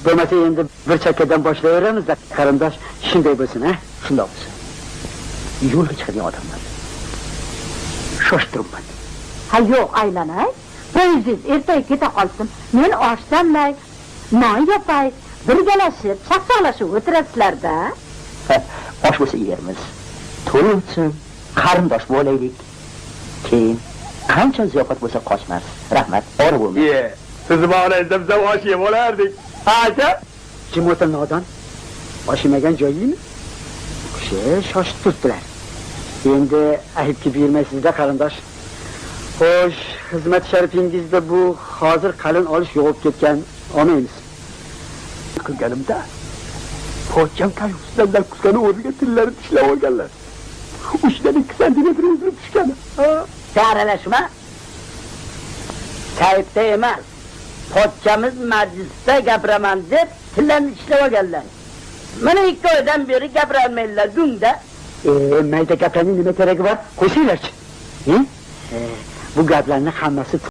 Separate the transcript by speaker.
Speaker 1: Bo'lmasa endi bir chakkadan boshlayveramiz da qarindosh, shunday bo'lsin, ha?
Speaker 2: Shundoq bo'lsin. Yo'lga chiqadigan odamlar. Shoshtiribman.
Speaker 3: Ha yo'q, aylanay. Poyezd ertaga keta qolsin. Men oshsamay, non yopay, birgalashib, chaqchaqlashib o'tirasizlar-da.
Speaker 2: Osh bo'lsa yermiz. To'y o'tsin, qarindosh bo'laylik. Keyin qancha ziyofat bo'lsa qochmas. Rahmat, ora bo'lmang.
Speaker 4: Sizni bog'laysiz, biz osh yeb olardik. Aka,
Speaker 1: Jim o'tir nodon. Oshimagan joyingmi? Shoshib turibdilar. Endi ayibga buyurmaysizda qarindosh. Xo'sh, xizmat sharifingizda bu hozir qalin olish yo'qib ketgan olmaymiz.
Speaker 4: qilganimda pochcham kayusidan kuzgani o'rniga tillari tishlab olganlar. Uchidan 2 santimetr uzilib tushgan.
Speaker 5: Aralashma. Kayfda emas. Pochchamiz majlisda gapiraman deb tillarni ishlab olganlar. Mana 2 oydan beri gapirolmaylar dungda.
Speaker 1: Mayda gaplarning nima keragi bor? Qo'shinglarchi. Bu gaplarni hammasi